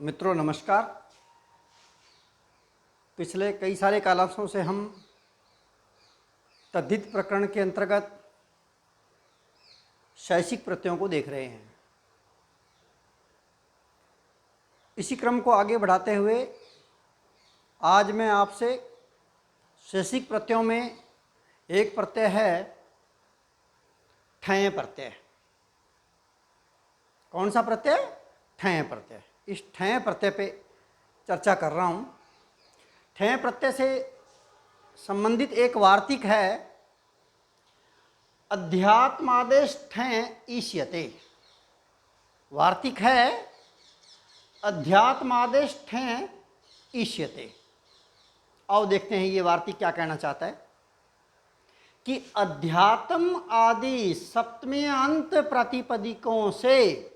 मित्रों नमस्कार। पिछले कई सारे कालांशों से हम तद्धित प्रकरण के अंतर्गत शैसिक प्रत्ययों को देख रहे हैं। इसी क्रम को आगे बढ़ाते हुए आज मैं आपसे शैसिक प्रत्ययों में एक प्रत्यय है ठञ् प्रत्यय। कौन सा प्रत्यय? ठञ् प्रत्यय। इस ठञ् प्रत्यय पे चर्चा कर रहा हूँ। ठञ् प्रत्यय से संबंधित एक वार्तिक है, अध्यात्मादेश ठञ् ईष्यते। वार्तिक है अध्यात्मादेश ठञ् ईष्यते। आओ देखते हैं ये वार्तिक क्या कहना चाहता है कि अध्यात्म आदि सप्तमी अंत प्रातिपदिकों से,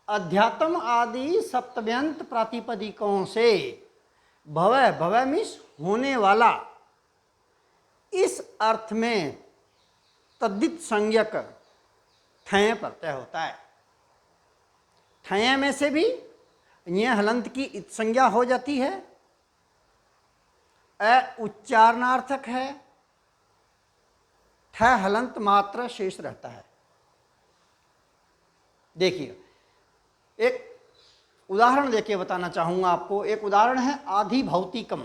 अध्यात्म आदि सप्तम्यंत प्रातिपदिकों से भवः, भवः मीन्स होने वाला, इस अर्थ में तद्धित संज्ञक ठञ् प्रत्यय होता है। ठञ् में से भी ञ हलंत की इत संज्ञा हो जाती है, अ उच्चारणार्थक है, ठ हलंत मात्र शेष रहता है। देखिए एक उदाहरण देके बताना चाहूंगा आपको। एक उदाहरण है आधि भौतिकम।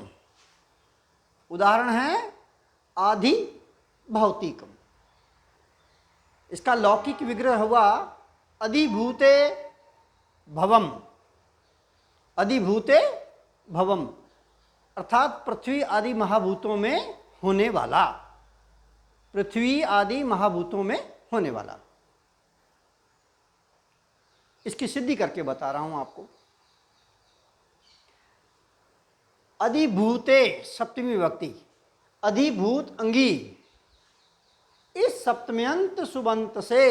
उदाहरण है आधि भौतिकम। इसका लौकिक विग्रह हुआ अधिभूते भवम। अधिभूते भवम अर्थात पृथ्वी आदि महाभूतों में होने वाला। पृथ्वी आदि महाभूतों में होने वाला। इसकी सिद्धि करके बता रहा हूं आपको। अधिभूते सप्तमी विभक्ति, अधिभूत अंगी, इस सप्तम्यंत सुबंत से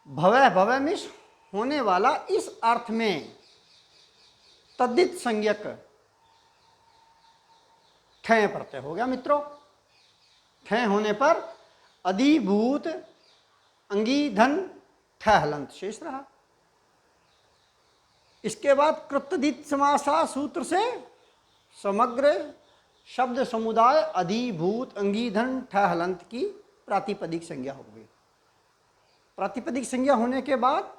भवः, भवः मीन्स होने वाला, इस अर्थ में तद्धित संज्ञक ठञ् प्रत्यय हो गया। मित्रों ठञ् होने पर अधिभूत अंगी धन ठ हलंत शेष रहा। इसके बाद कृतधित समासा सूत्र से समग्र शब्द समुदाय अधिभूत अंगी धन ठ हलंत की प्रातिपदिक संज्ञा हो गई। प्रातिपदिक संज्ञा होने के बाद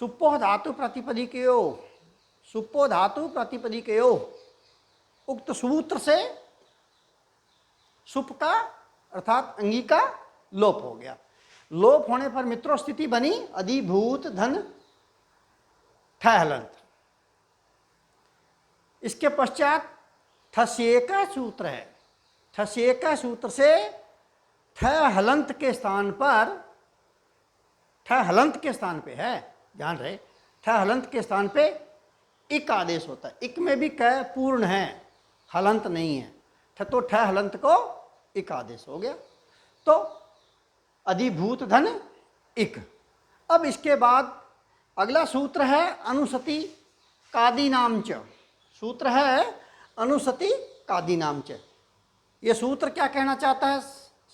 सुप्पो धातु प्रातिपदिकयो, सुप्पो धातु प्रातिपदिकयो, उक्त सूत्र से सुप का अर्थात अंगी का लोप हो गया। लोप होने पर मित्रों स्थिति बनी अधिभूत धन ठ हलंत। इसके पश्चात ठस्ये का सूत्र है। ठस्ये का सूत्र से ठ हलंत के स्थान पर, ठ हलंत के स्थान पे है, ध्यान रहे, ठ हलंत के स्थान पे इक आदेश होता है। इक में भी क पूर्ण है, हलंत नहीं है, तो ठ हलंत को इक आदेश हो गया। तो अधिभूत धन इक। अब इसके बाद अगला सूत्र है अनुसति कादीनाम च। सूत्र है अनुसति कादीनाम च। ये सूत्र क्या कहना चाहता है?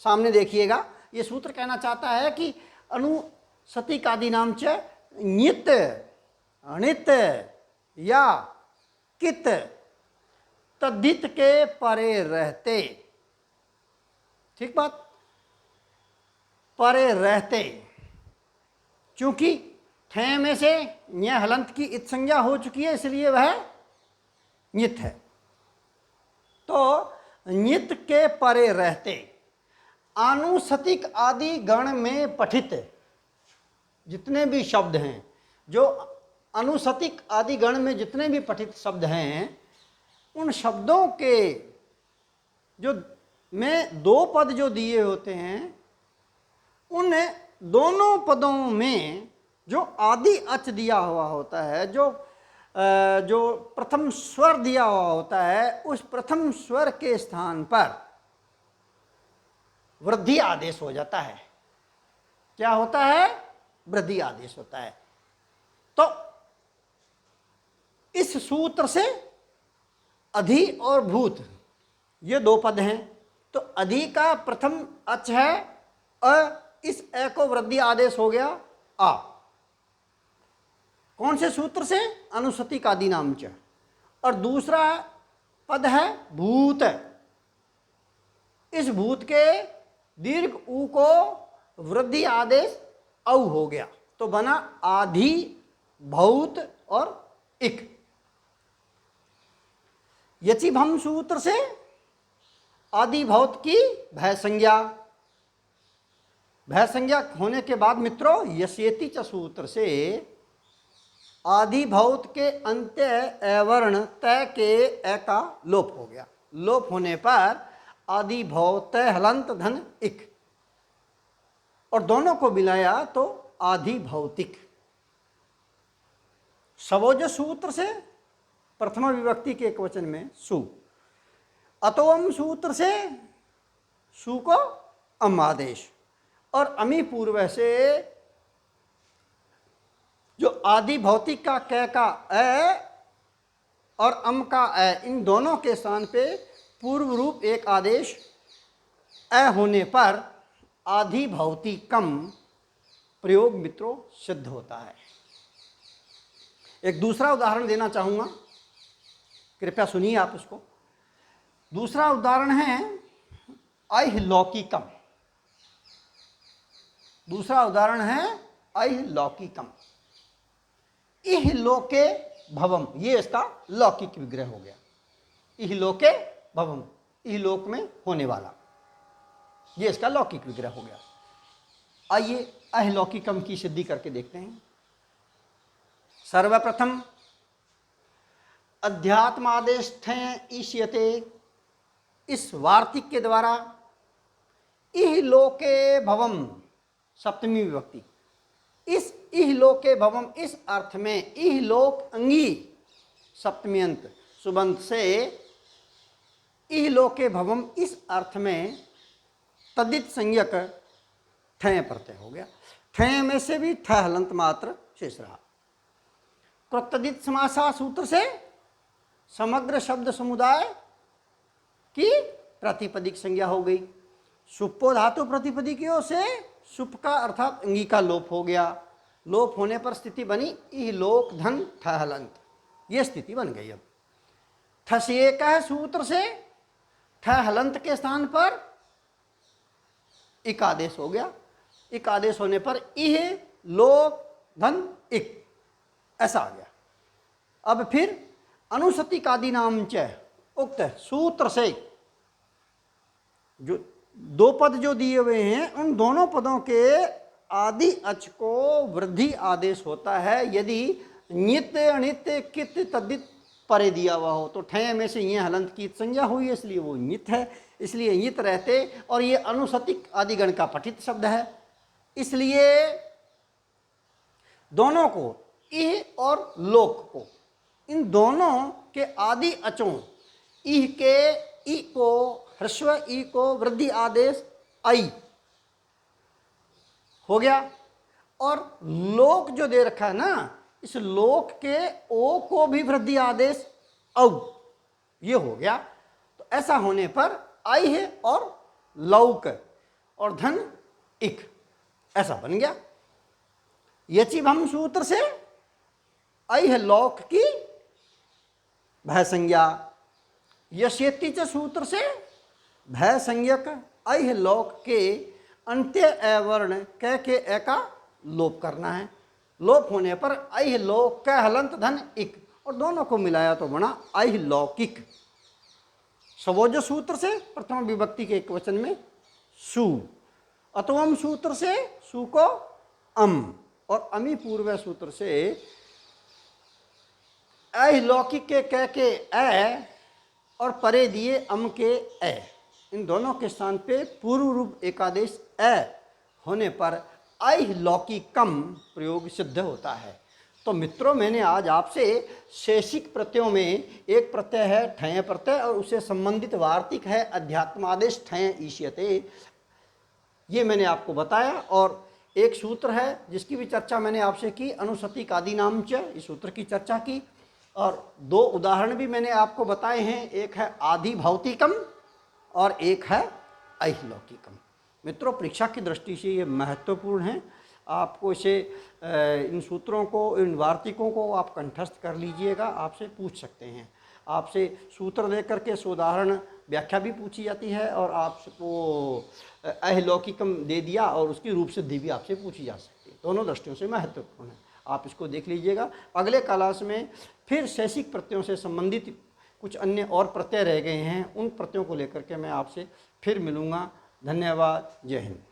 सामने देखिएगा। ये सूत्र कहना चाहता है कि अनुसति कादीनाम च ञित, अणित या कित तद्धित के परे रहते। ठीक बात, परे रहते। चूंकि ठञ् में से ञ हलंत की इत संज्ञा हो चुकी है, इसलिए वह ञित है। तो ञित के परे रहते आनुसतिक आदि गण में पठित जितने भी शब्द हैं, जो अनुसतिक आदि गण में जितने भी पठित शब्द हैं, उन शब्दों के जो में दो पद जो दिए होते हैं, उन दोनों पदों में जो आदि अच दिया हुआ होता है, जो प्रथम स्वर दिया हुआ होता है, उस प्रथम स्वर के स्थान पर वृद्धि आदेश हो जाता है। क्या होता है? वृद्धि आदेश होता है। तो इस सूत्र से अधि और भूत ये दो पद हैं। तो अधि का प्रथम अच है अ, इस ए को वृद्धि आदेश हो गया आ। कौन से सूत्र से? अनुसतिक आदि नाम च। और दूसरा पद है भूत। इस भूत के दीर्घ ऊ को वृद्धि आदेश औ हो गया, तो बना आधि भौत और इक। यचि भम सूत्र से आदि भौत की भय संज्ञा। भय संज्ञा होने के बाद मित्रों यस्येति च सूत्र से आदि भौत के अंत्य अवर्ण तय के अ का लोप हो गया। लोप होने पर आदि भौत हलंत धन इक, और दोनों को मिलाया तो आधि भौतिक। सवोज सूत्र से प्रथमा विभक्ति के एक वचन में सु। अतोम सूत्र से सु को अम आदेश, और अमी पूर्व से जो आदि भौतिक का कै का अ और अम का अ, इन दोनों के स्थान पे पूर्व रूप एक आदेश अ होने पर आधि भौतिकम प्रयोग मित्रों सिद्ध होता है। एक दूसरा उदाहरण देना चाहूंगा, कृपया सुनिए आप उसको। दूसरा उदाहरण है ऐहिलौकिकम। दूसरा उदाहरण है ऐहिलौकिकम। इहलोके भवम, ये इसका लौकिक विग्रह हो गया। इहलोके भवम, इहलोक में होने वाला, ये इसका लौकिक विग्रह हो गया। आइए ऐहिलौकिकम की सिद्धि करके देखते हैं। सर्वप्रथम अध्यात्मादेश ईष्यते, इस वार्तिक के द्वारा इहलोके भवम सप्तमी विभक्ति, इस इहलोके भवम इस अर्थ में इहलोक अंगी सप्तमी अंत सुबंत से इहलोके भवम इस अर्थ में तद्धित संज्ञक ठय प्रत्यय हो गया। ठय में से भी ठ हलंत मात्र शेष रहा। कृतदित समासा सूत्र से समग्र शब्द समुदाय की प्रतिपदिक संज्ञा हो गई। सुप्पो धातु प्रतिपदिकियों से सुप का अर्थात अंगी का लोप हो गया। लोप होने पर स्थिति बनी इहलोक धन ठ हलंत, ये स्थिति बन गई। अब ठसेक सूत्र से ठ हलंत के स्थान पर इक आदेश हो गया। इक आदेश होने पर इह लोक धन इक ऐसा आ गया। अब फिर अनुसतिक आदि नाम च उक्त सूत्र से जो दो पद जो दिए हुए हैं उन दोनों पदों के आदि अच को वृद्धि आदेश होता है यदि नित्य अनित्य कित तद्धित परे दिया हुआ हो। तो ठय में से ये हलंत की संज्ञा हुई है, इसलिए वो नित है, इसलिए नित रहते, और ये अनुसतिक आदिगण का पठित शब्द है, इसलिए दोनों को इह और लोक को, इन दोनों के आदि अचों इह के ई को ह्रस्व ई को वृद्धि आदेश आई हो गया। और लोक जो दे रखा है ना, इस लोक के ओ को भी वृद्धि आदेश औ, ये हो गया। तो ऐसा होने पर आई है और लौक और धन इक ऐसा बन गया। यचि भम सूत्र से आई है लौक की भय संज्ञा। यशेति च सूत्र से भय संज्ञक आई है लौक के अंत्य अवर्ण क के ए का लोप करना है। लोप होने पर आई लोक क हलंत धन इक, और दोनों को मिलाया तो बना आई लौकिक। सवोज सूत्र से प्रथम विभक्ति के एक वचन में सु। अतोम सूत्र से सु को अम, और अमी पूर्व सूत्र से ऐहिलौकिक के क के ए और परे दिए अम के ए, इन दोनों के स्थान पे पूर्व रूप एकादेश अ होने पर ऐहिलौकिकम प्रयोग सिद्ध होता है। तो मित्रों, मैंने आज आपसे शेषिक प्रत्ययों में एक प्रत्यय है ठय प्रत्यय और उससे संबंधित वार्तिक है अध्यात्मादेश ठय ईष्यते, ये मैंने आपको बताया। और एक सूत्र है जिसकी भी चर्चा मैंने आपसे की, अनुसतिक आदि नाम च, इस सूत्र की चर्चा की। और दो उदाहरण भी मैंने आपको बताए हैं, एक है आदि भौतिकम और एक है ऐहिलौकिकम। मित्रों, परीक्षा की दृष्टि से ये महत्वपूर्ण है। आपको इसे इन सूत्रों को, इन वार्तिकों को आप कंठस्थ कर लीजिएगा, आपसे पूछ सकते हैं। आपसे सूत्र लेकर के उदाहरण व्याख्या भी पूछी जाती है, और आपको अहलौकिकम दे दिया और उसकी रूप सिद्धि भी आपसे पूछी जा सकती है। दोनों दृष्टियों से महत्वपूर्ण है, आप इसको देख लीजिएगा। अगले क्लास में फिर शैसिक प्रत्ययों से संबंधित कुछ अन्य और प्रत्यय रह गए हैं, उन प्रत्ययों को लेकर के मैं आपसे फिर मिलूँगा। धन्यवाद। जय हिंद।